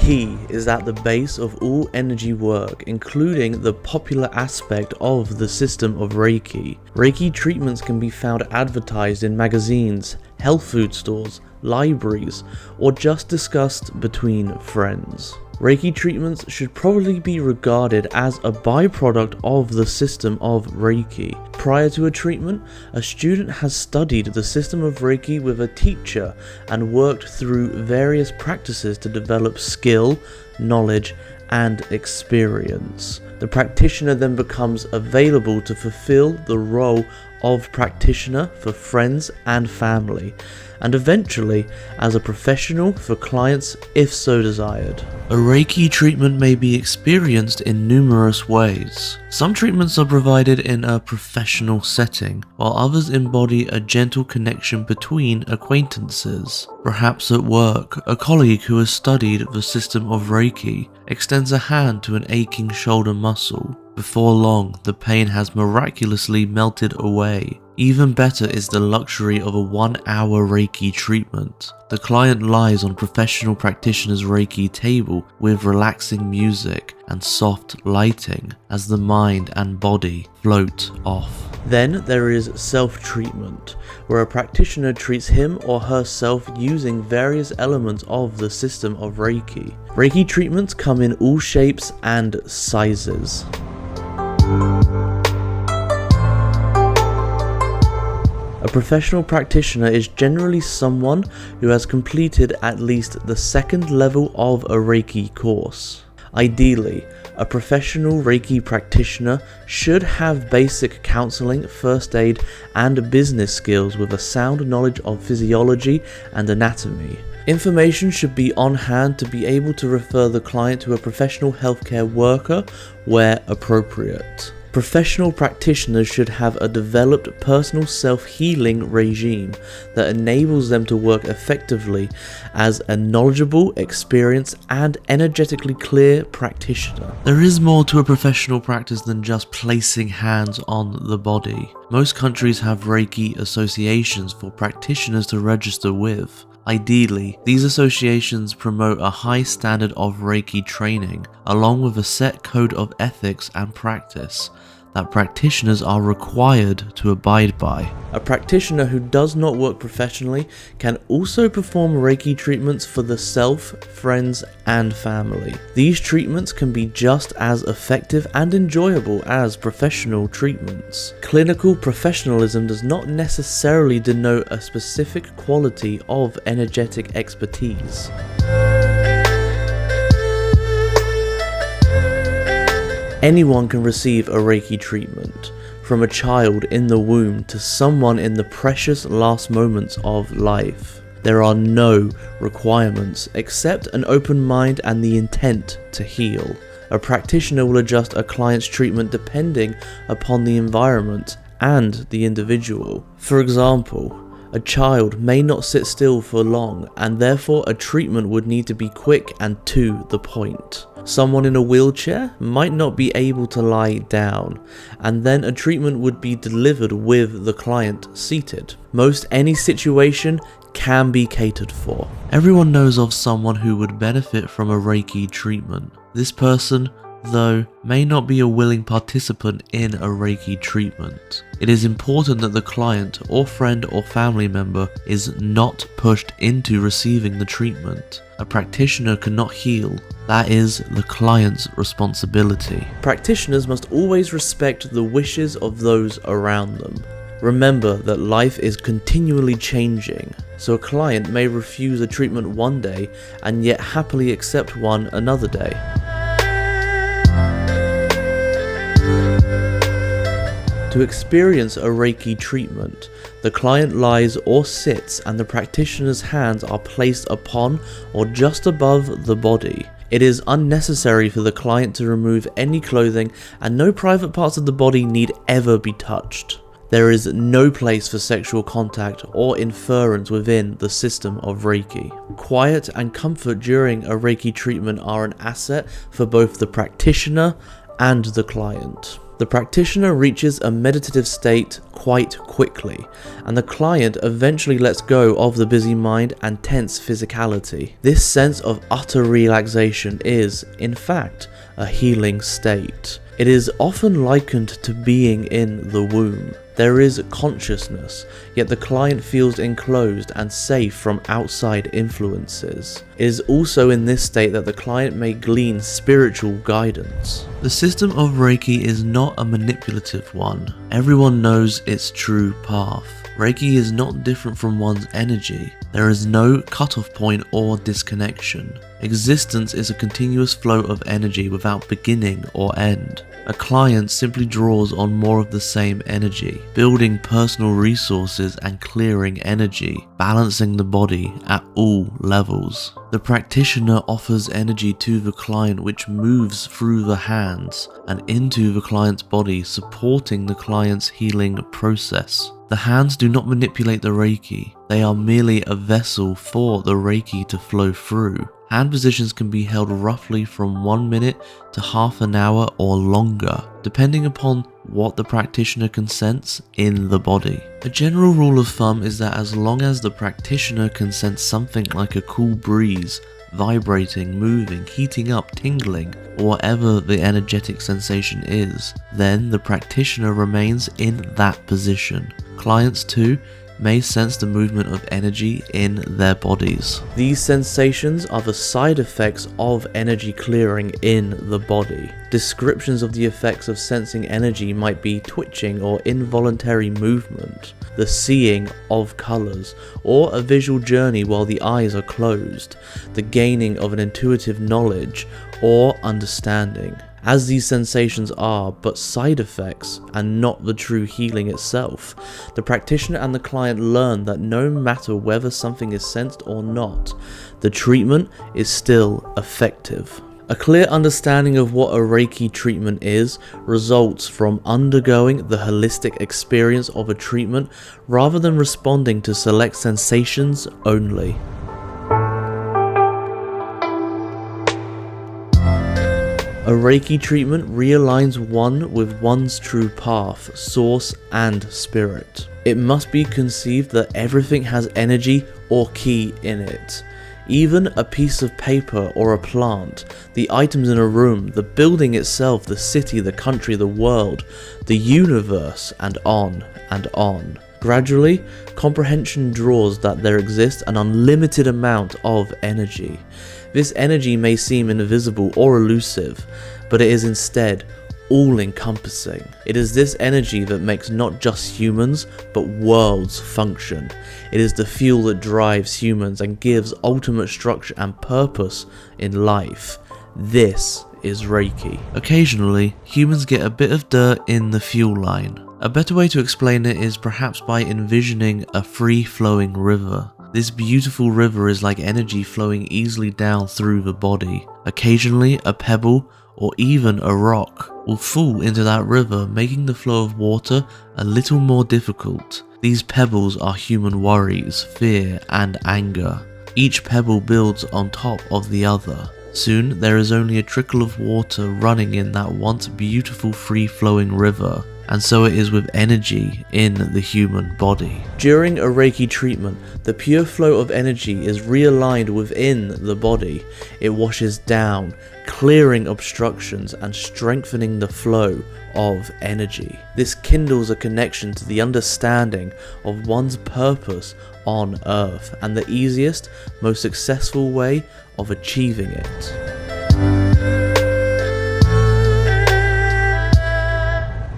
Ki is at the base of all energy work, including the popular aspect of the system of Reiki. Reiki treatments can be found advertised in magazines, health food stores, libraries, or just discussed between friends. Reiki treatments should probably be regarded as a byproduct of the system of Reiki. Prior to a treatment, a student has studied the system of Reiki with a teacher and worked through various practices to develop skill, knowledge, and experience. The practitioner then becomes available to fulfill the role of practitioner for friends and family, and eventually as a professional for clients if so desired. A Reiki treatment may be experienced in numerous ways. Some treatments are provided in a professional setting, while others embody a gentle connection between acquaintances. Perhaps at work, a colleague who has studied the system of Reiki extends a hand to an aching shoulder muscle. Before long, the pain has miraculously melted away. Even better is the luxury of a 1-hour Reiki treatment. The client lies on professional practitioner's Reiki table with relaxing music and soft lighting as the mind and body float off. Then there is self-treatment, where a practitioner treats him or herself using various elements of the system of Reiki. Reiki treatments come in all shapes and sizes. A professional practitioner is generally someone who has completed at least the second level of a Reiki course. Ideally, a professional Reiki practitioner should have basic counseling, first aid, and business skills with a sound knowledge of physiology and anatomy. Information should be on hand to be able to refer the client to a professional healthcare worker where appropriate. Professional practitioners should have a developed personal self-healing regime that enables them to work effectively as a knowledgeable, experienced, and energetically clear practitioner. There is more to a professional practice than just placing hands on the body. Most countries have Reiki associations for practitioners to register with. Ideally, these associations promote a high standard of Reiki training, along with a set code of ethics and practice that practitioners are required to abide by. A practitioner who does not work professionally can also perform Reiki treatments for the self, friends, and family. These treatments can be just as effective and enjoyable as professional treatments. Clinical professionalism does not necessarily denote a specific quality of energetic expertise. Anyone can receive a Reiki treatment, from a child in the womb to someone in the precious last moments of life. There are no requirements except an open mind and the intent to heal. A practitioner will adjust a client's treatment depending upon the environment and the individual. For example, a child may not sit still for long, and therefore a treatment would need to be quick and to the point. Someone in a wheelchair might not be able to lie down, and then a treatment would be delivered with the client seated. Most any situation can be catered for. Everyone knows of someone who would benefit from a Reiki treatment. This person, though, may not be a willing participant in a Reiki treatment. It is important that the client or friend or family member is not pushed into receiving the treatment. A practitioner cannot heal. That is the client's responsibility. Practitioners must always respect the wishes of those around them. Remember that life is continually changing, so a client may refuse a treatment one day and yet happily accept one another day. To experience a Reiki treatment, the client lies or sits and the practitioner's hands are placed upon or just above the body. It is unnecessary for the client to remove any clothing, and no private parts of the body need ever be touched. There is no place for sexual contact or inference within the system of Reiki. Quiet and comfort during a Reiki treatment are an asset for both the practitioner and the client. The practitioner reaches a meditative state quite quickly, and the client eventually lets go of the busy mind and tense physicality. This sense of utter relaxation is, in fact, a healing state. It is often likened to being in the womb. There is consciousness, yet the client feels enclosed and safe from outside influences. It is also in this state that the client may glean spiritual guidance. The system of Reiki is not a manipulative one. Everyone knows its true path. Reiki is not different from one's energy. There is no cutoff point or disconnection. Existence is a continuous flow of energy without beginning or end. A client simply draws on more of the same energy, building personal resources and clearing energy, balancing the body at all levels. The practitioner offers energy to the client which moves through the hands and into the client's body, supporting the client's healing process. The hands do not manipulate the Reiki, they are merely a vessel for the Reiki to flow through. Hand positions can be held roughly from 1 minute to half an hour or longer, depending upon what the practitioner can sense in the body. A general rule of thumb is that as long as the practitioner can sense something like a cool breeze, vibrating, moving, heating up, tingling, or whatever the energetic sensation is, then the practitioner remains in that position. Clients too may sense the movement of energy in their bodies. These sensations are the side effects of energy clearing in the body. Descriptions of the effects of sensing energy might be twitching or involuntary movement, the seeing of colors, or a visual journey while the eyes are closed, the gaining of an intuitive knowledge or understanding. As these sensations are but side effects and not the true healing itself, the practitioner and the client learn that no matter whether something is sensed or not, the treatment is still effective. A clear understanding of what a Reiki treatment is results from undergoing the holistic experience of a treatment rather than responding to select sensations only. A Reiki treatment realigns one with one's true path, source, and spirit. It must be conceived that everything has energy or ki in it. Even a piece of paper or a plant, the items in a room, the building itself, the city, the country, the world, the universe, and on and on. Gradually, comprehension draws that there exists an unlimited amount of energy. This energy may seem invisible or elusive, but it is instead all-encompassing. It is this energy that makes not just humans, but worlds function. It is the fuel that drives humans and gives ultimate structure and purpose in life. This is Reiki. Occasionally, humans get a bit of dirt in the fuel line. A better way to explain it is perhaps by envisioning a free-flowing river. This beautiful river is like energy flowing easily down through the body. Occasionally, a pebble or even a rock will fall into that river, making the flow of water a little more difficult. These pebbles are human worries, fear, and anger. Each pebble builds on top of the other. Soon, there is only a trickle of water running in that once beautiful free-flowing river. And so it is with energy in the human body. During a Reiki treatment, the pure flow of energy is realigned within the body. It washes down, clearing obstructions and strengthening the flow of energy. This kindles a connection to the understanding of one's purpose on Earth and the easiest, most successful way of achieving it.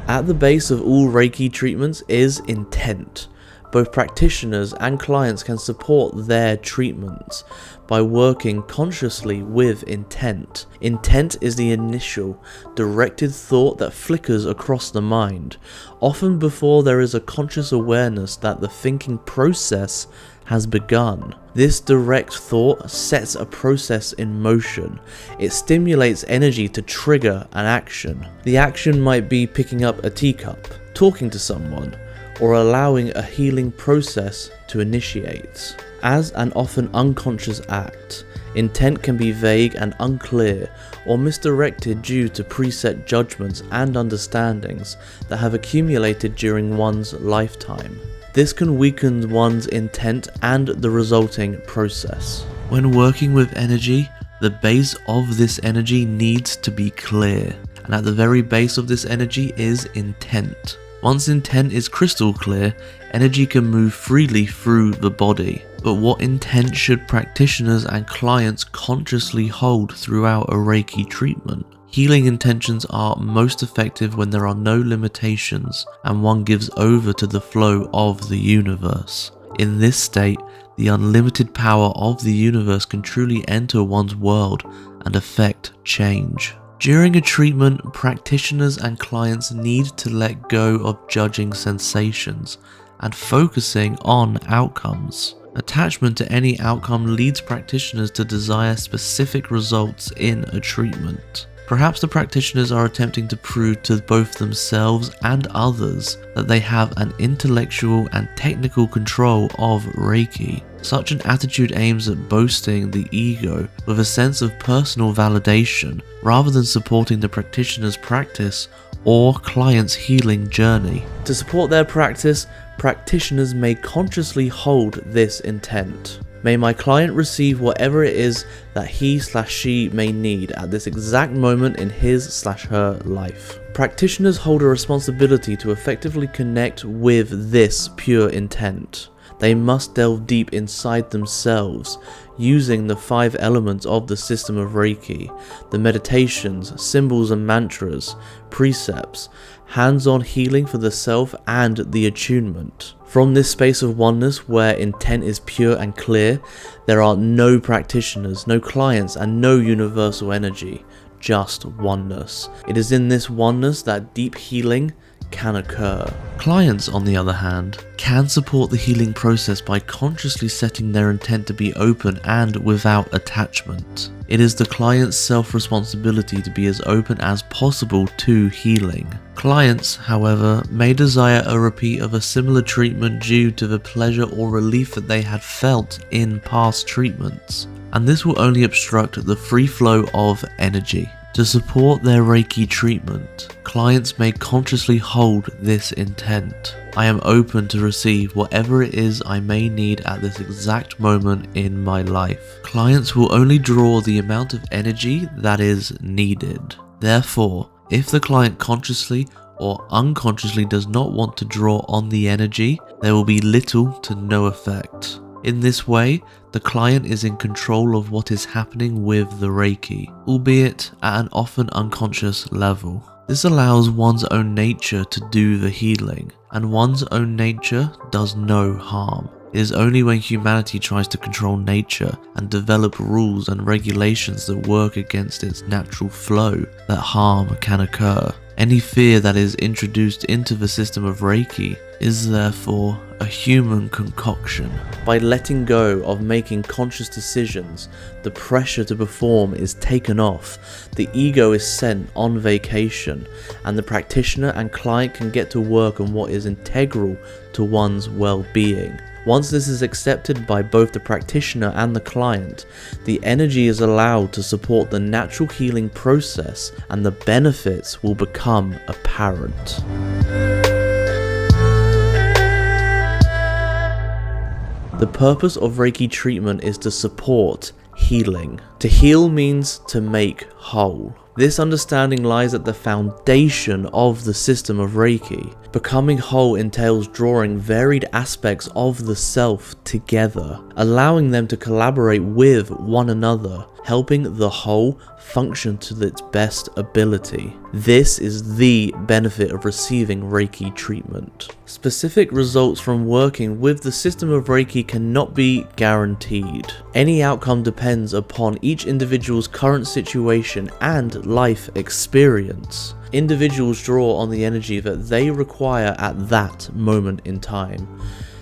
At the base of all Reiki treatments is intent. Both practitioners and clients can support their treatments by working consciously with intent. Intent is the initial, directed thought that flickers across the mind, often before there is a conscious awareness that the thinking process has begun. This direct thought sets a process in motion. It stimulates energy to trigger an action. The action might be picking up a teacup, talking to someone, or allowing a healing process to initiate. As an often unconscious act, intent can be vague and unclear or misdirected due to preset judgments and understandings that have accumulated during one's lifetime. This can weaken one's intent and the resulting process. When working with energy, the base of this energy needs to be clear, and at the very base of this energy is intent. Once intent is crystal clear, energy can move freely through the body. But what intent should practitioners and clients consciously hold throughout a Reiki treatment? Healing intentions are most effective when there are no limitations and one gives over to the flow of the universe. In this state, the unlimited power of the universe can truly enter one's world and affect change. During a treatment, practitioners and clients need to let go of judging sensations and focusing on outcomes. Attachment to any outcome leads practitioners to desire specific results in a treatment. Perhaps the practitioners are attempting to prove to both themselves and others that they have an intellectual and technical control of Reiki. Such an attitude aims at boasting the ego with a sense of personal validation rather than supporting the practitioner's practice or client's healing journey. To support their practice, practitioners may consciously hold this intent. May my client receive whatever it is that he/she may need at this exact moment in his/her life. Practitioners hold a responsibility to effectively connect with this pure intent. They must delve deep inside themselves, using the 5 elements of the system of Reiki, the meditations, symbols and mantras, precepts, hands-on healing for the self and the attunement. From this space of oneness where intent is pure and clear, there are no practitioners, no clients and no universal energy, just oneness. It is in this oneness that deep healing can occur. Clients, on the other hand, can support the healing process by consciously setting their intent to be open and without attachment. It is the client's self-responsibility to be as open as possible to healing. Clients, however, may desire a repeat of a similar treatment due to the pleasure or relief that they had felt in past treatments, and this will only obstruct the free flow of energy. To support their Reiki treatment, clients may consciously hold this intent. I am open to receive whatever it is I may need at this exact moment in my life. Clients will only draw the amount of energy that is needed. Therefore, if the client consciously or unconsciously does not want to draw on the energy, there will be little to no effect. In this way, the client is in control of what is happening with the Reiki, albeit at an often unconscious level. This allows one's own nature to do the healing, and one's own nature does no harm. It is only when humanity tries to control nature and develop rules and regulations that work against its natural flow that harm can occur. Any fear that is introduced into the system of Reiki is therefore a human concoction. By letting go of making conscious decisions, the pressure to perform is taken off, the ego is sent on vacation, and the practitioner and client can get to work on what is integral to one's well-being. Once this is accepted by both the practitioner and the client, the energy is allowed to support the natural healing process and the benefits will become apparent. The purpose of Reiki treatment is to support healing. To heal means to make whole. This understanding lies at the foundation of the system of Reiki. Becoming whole entails drawing varied aspects of the self together, allowing them to collaborate with one another, helping the whole function to its best ability. This is the benefit of receiving Reiki treatment. Specific results from working with the system of Reiki cannot be guaranteed. Any outcome depends upon each individual's current situation and life experience. Individuals draw on the energy that they require at that moment in time.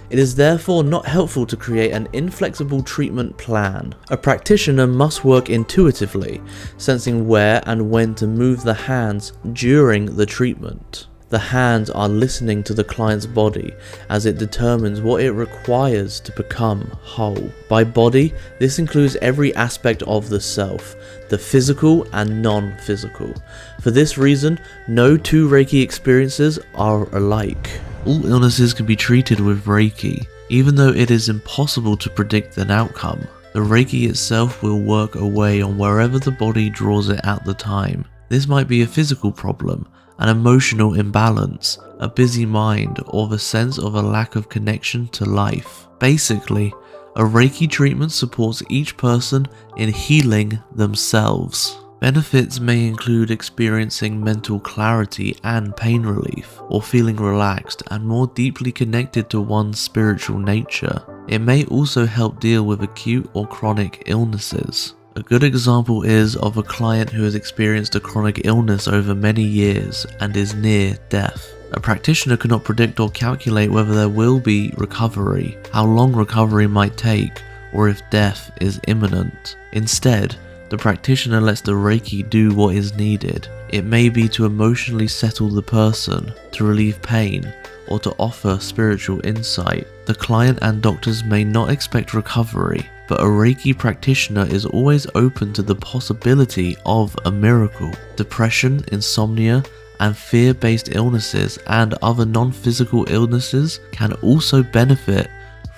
It is therefore not helpful to create an inflexible treatment plan. A practitioner must work intuitively, sensing where and when to move the hands during the treatment. The hands are listening to the client's body as it determines what it requires to become whole. By body, this includes every aspect of the self, the physical and non-physical. For this reason, no two Reiki experiences are alike. All illnesses can be treated with Reiki, even though it is impossible to predict an outcome. The Reiki itself will work away on wherever the body draws it at the time. This might be a physical problem, an emotional imbalance, a busy mind, or the sense of a lack of connection to life. Basically, a Reiki treatment supports each person in healing themselves. Benefits may include experiencing mental clarity and pain relief, or feeling relaxed and more deeply connected to one's spiritual nature. It may also help deal with acute or chronic illnesses. A good example is of a client who has experienced a chronic illness over many years and is near death. A practitioner cannot predict or calculate whether there will be recovery, how long recovery might take, or if death is imminent. Instead, the practitioner lets the Reiki do what is needed. It may be to emotionally settle the person, to relieve pain, or to offer spiritual insight. The client and doctors may not expect recovery, but a Reiki practitioner is always open to the possibility of a miracle. Depression, insomnia, and fear-based illnesses and other non-physical illnesses can also benefit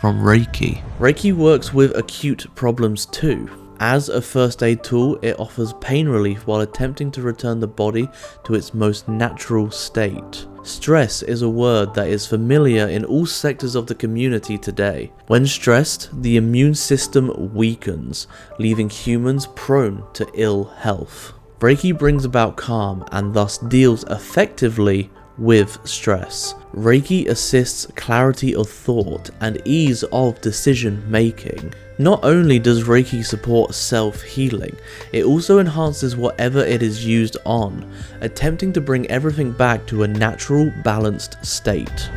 from Reiki. Reiki works with acute problems too. As a first aid tool, it offers pain relief while attempting to return the body to its most natural state. Stress is a word that is familiar in all sectors of the community today. When stressed, the immune system weakens, leaving humans prone to ill health. Reiki brings about calm and thus deals effectively with stress. Reiki assists clarity of thought and ease of decision making. Not only does Reiki support self-healing, it also enhances whatever it is used on, attempting to bring everything back to a natural, balanced state.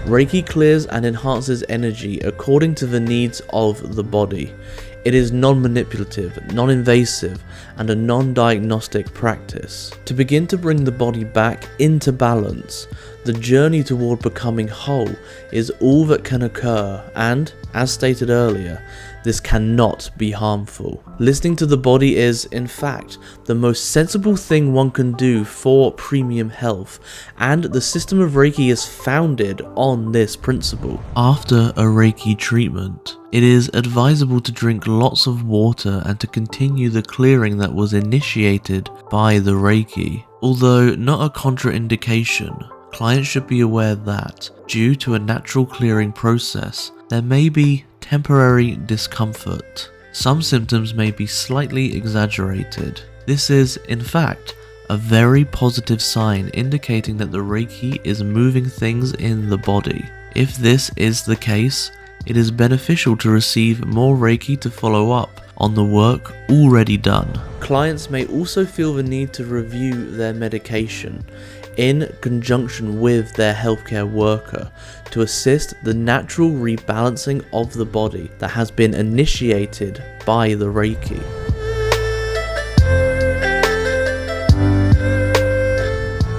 Reiki clears and enhances energy according to the needs of the body. It is non-manipulative, non-invasive, and a non-diagnostic practice. To begin to bring the body back into balance, the journey toward becoming whole is all that can occur, and, as stated earlier, this cannot be harmful. Listening to the body is, in fact, the most sensible thing one can do for premium health, and the system of Reiki is founded on this principle. After a Reiki treatment, it is advisable to drink lots of water and to continue the clearing that was initiated by the Reiki. Although not a contraindication, clients should be aware that, due to a natural clearing process, there may be temporary discomfort. Some symptoms may be slightly exaggerated. This is, in fact, a very positive sign indicating that the Reiki is moving things in the body. If this is the case, it is beneficial to receive more Reiki to follow up on the work already done. Clients may also feel the need to review their medication in conjunction with their healthcare worker to assist the natural rebalancing of the body that has been initiated by the Reiki.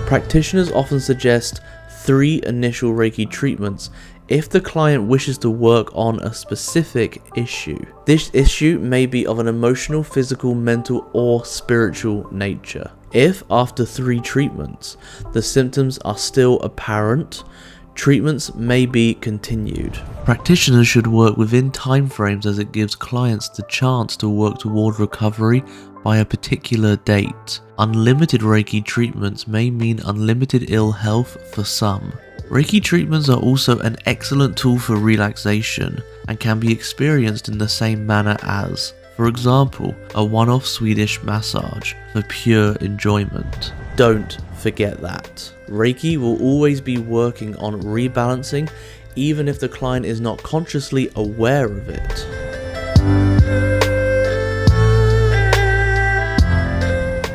Practitioners often suggest 3 initial Reiki treatments if the client wishes to work on a specific issue. This issue may be of an emotional, physical, mental, or spiritual nature. If, after 3 treatments, the symptoms are still apparent, treatments may be continued. Practitioners should work within timeframes as it gives clients the chance to work toward recovery by a particular date. Unlimited Reiki treatments may mean unlimited ill health for some. Reiki treatments are also an excellent tool for relaxation and can be experienced in the same manner as, for example, a one-off Swedish massage for pure enjoyment. Don't forget that. Reiki will always be working on rebalancing even if the client is not consciously aware of it.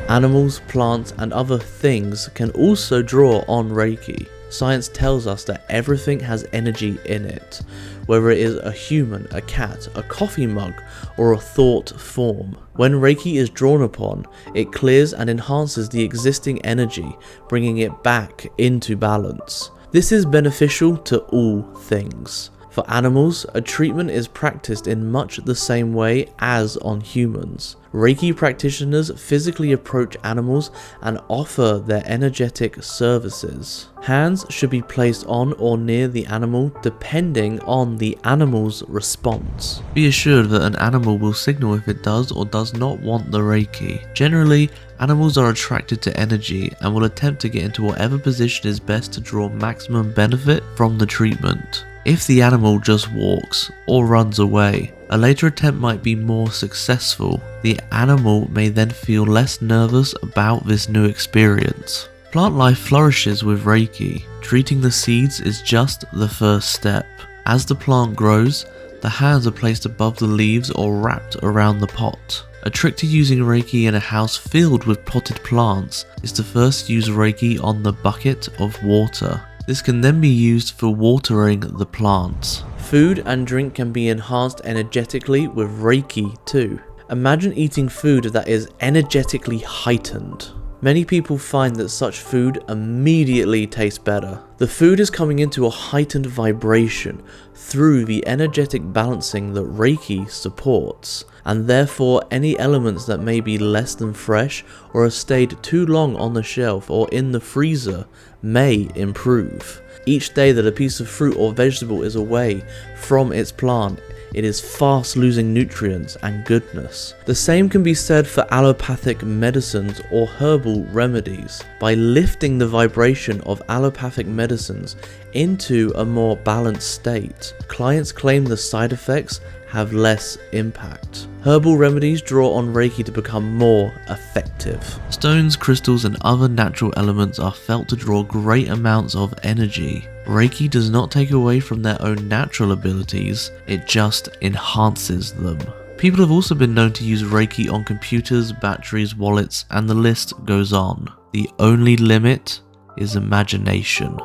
Animals, plants, and other things can also draw on Reiki. Science tells us that everything has energy in it, whether it is a human, a cat, a coffee mug, or a thought form. When Reiki is drawn upon, it clears and enhances the existing energy, bringing it back into balance. This is beneficial to all things. For animals, a treatment is practiced in much the same way as on humans. Reiki practitioners physically approach animals and offer their energetic services. Hands should be placed on or near the animal depending on the animal's response. Be assured that an animal will signal if it does or does not want the Reiki. Generally, animals are attracted to energy and will attempt to get into whatever position is best to draw maximum benefit from the treatment. If the animal just walks or runs away, a later attempt might be more successful. The animal may then feel less nervous about this new experience. Plant life flourishes with Reiki. Treating the seeds is just the first step. As the plant grows, the hands are placed above the leaves or wrapped around the pot. A trick to using Reiki in a house filled with potted plants is to first use Reiki on the bucket of water. This can then be used for watering the plants. Food and drink can be enhanced energetically with Reiki too. Imagine eating food that is energetically heightened. Many people find that such food immediately tastes better. The food is coming into a heightened vibration through the energetic balancing that Reiki supports, and therefore any elements that may be less than fresh or have stayed too long on the shelf or in the freezer may improve. Each day that a piece of fruit or vegetable is away from its plant, it is fast losing nutrients and goodness. The same can be said for allopathic medicines or herbal remedies. By lifting the vibration of allopathic medicines into a more balanced state, clients claim the side effects have less impact. Herbal remedies draw on Reiki to become more effective. Stones, crystals, and other natural elements are felt to draw great amounts of energy. Reiki does not take away from their own natural abilities, it just enhances them. People have also been known to use Reiki on computers, batteries, wallets, and the list goes on. The only limit is imagination.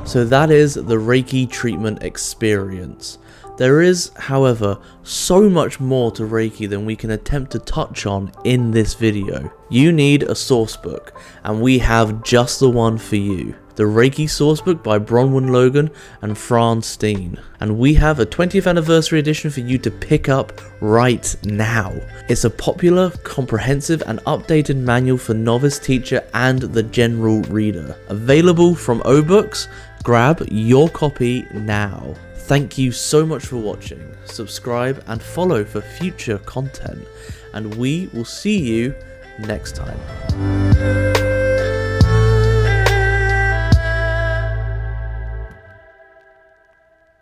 So that is the Reiki treatment experience. There is, however, so much more to Reiki than we can attempt to touch on in this video. You need a sourcebook, and we have just the one for you. The Reiki Sourcebook by Bronwen, Logan, and Frans, Stiene. And we have a 20th anniversary edition for you to pick up right now. It's a popular, comprehensive, and updated manual for novice teacher and the general reader. Available from O-Books. Grab your copy now. Thank you so much for watching. Subscribe and follow for future content, and we will see you next time.